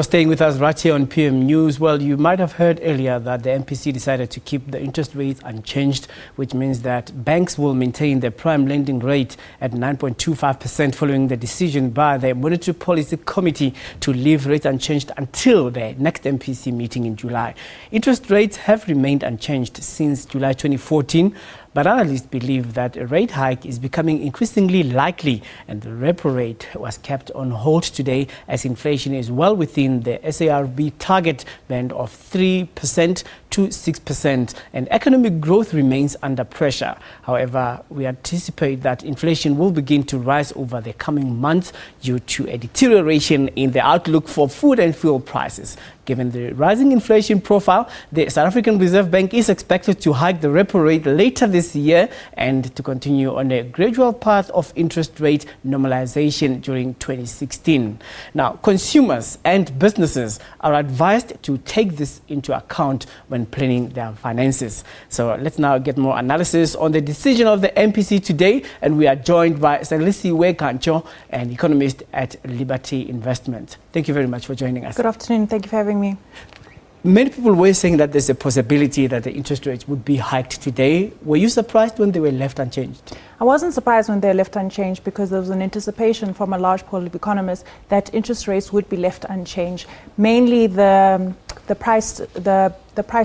Staying with us right here on PM News. Well, you might have heard earlier that the MPC decided to keep the interest rates unchanged, which means that banks will maintain their prime lending rate at 9.25% following the decision by the Monetary Policy Committee to leave rates unchanged until the next MPC meeting in July. Interest rates have remained unchanged since July 2014, but analysts believe that a rate hike is becoming increasingly likely, and the repo rate was kept on hold today as inflation is well within the SARB target band of 3% to 6%, and economic growth remains under pressure. However, we anticipate that inflation will begin to rise over the coming months due to a deterioration in the outlook for food and fuel prices. Given the rising inflation profile, the South African Reserve Bank is expected to hike the repo rate later this year and to continue on a gradual path of interest rate normalization during 2016. Now, consumers and businesses are advised to take this into account when planning their finances. So let's now get more analysis on the decision of the MPC today, and we are joined by Sanelisiwe Kancho, an economist at Liberty Investment. Thank you very much for joining us. Good afternoon. Thank you for having me. Many people were saying that there's a possibility that the interest rates would be hiked today. Were you surprised when they were left unchanged? I wasn't surprised when they were left unchanged because there was an anticipation from a large pool of economists that interest rates would be left unchanged. Mainly the price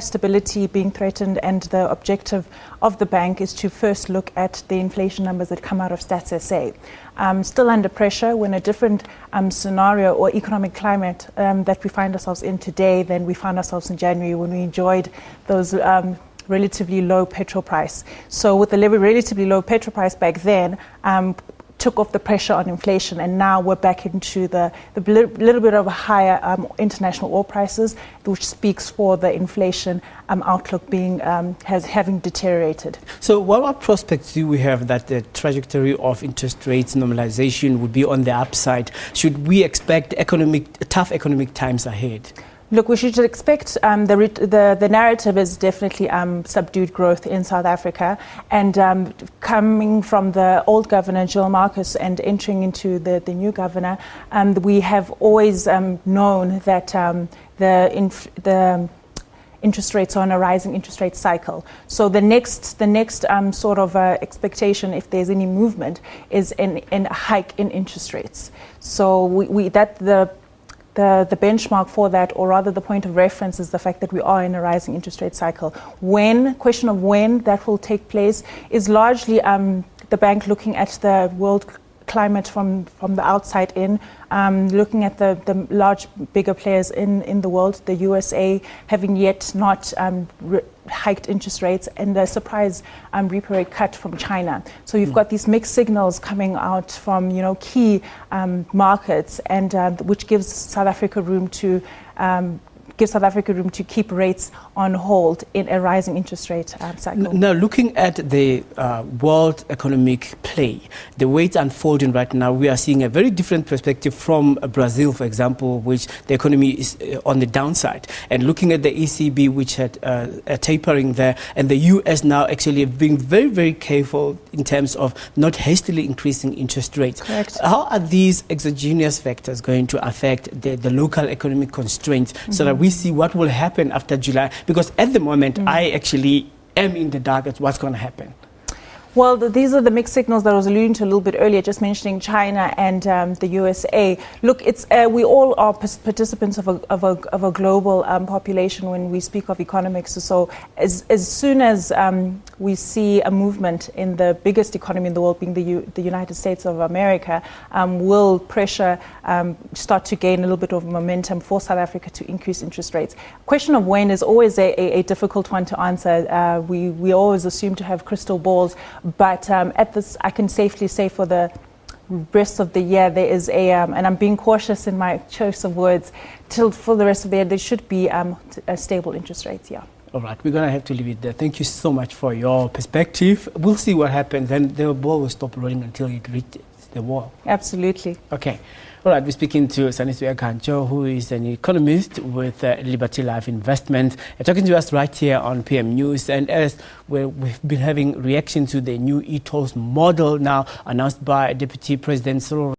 stability being threatened, and the objective of the bank is to first look at the inflation numbers that come out of Stats SA. Still under pressure, when a different scenario or economic climate that we find ourselves in today than we found ourselves in January, when we enjoyed those relatively low petrol price. So with the relatively low petrol price back then, took off the pressure on inflation, and now we're back into the little bit of a higher international oil prices, which speaks for the inflation outlook being having deteriorated. So what prospects do we have that the trajectory of interest rates normalization would be on the upside? Should we expect tough economic times ahead? Look, we should expect the narrative is definitely subdued growth in South Africa, and coming from the old governor, Jill Marcus, and entering into the new governor, we have always known that the interest rates are on a rising interest rate cycle. So the next sort of expectation, if there's any movement, is in a hike in interest rates. So the benchmark for that, or rather the point of reference, is the fact that we are in a rising interest rate cycle. Question of when that will take place is largely the bank looking at the world climate from the outside in, looking at the large, bigger players in the world, the USA having yet not hiked interest rates, and a surprise repo rate cut from China. So you've got these mixed signals coming out from key markets, and which gives South Africa room to keep rates on hold in a rising interest rate cycle. Now, looking at the world economic play, the way it's unfolding right now, we are seeing a very different perspective from Brazil, for example, which the economy is on the downside. And looking at the ECB, which had a tapering there, and the US now actually being very, very careful in terms of not hastily increasing interest rates. Correct. How are these exogenous factors going to affect the local economic constraints so that we see what will happen after July? Because at the moment, I actually am in the dark at what's going to happen. Well, these are the mixed signals that I was alluding to a little bit earlier, just mentioning China and the USA. Look, it's we all are participants of a global population when we speak of economics. So as soon as we see a movement in the biggest economy in the world, being the United States of America, will pressure start to gain a little bit of momentum for South Africa to increase interest rates. Question of when is always a difficult one to answer. We always assume to have crystal balls. But at this, I can safely say for the rest of the year, there is and I'm being cautious in my choice of words, for the rest of the year, there should be a stable interest rates, yeah. All right, we're going to have to leave it there. Thank you so much for your perspective. We'll see what happens, and the ball will stop rolling until it reaches the wall. Absolutely. Okay. All right, we're speaking to Sanelisiwe Kancho, who is an economist with Liberty Life Investment, talking to us right here on PM News. And as we've been having reaction to the new e-tolls model now announced by Deputy President Cyril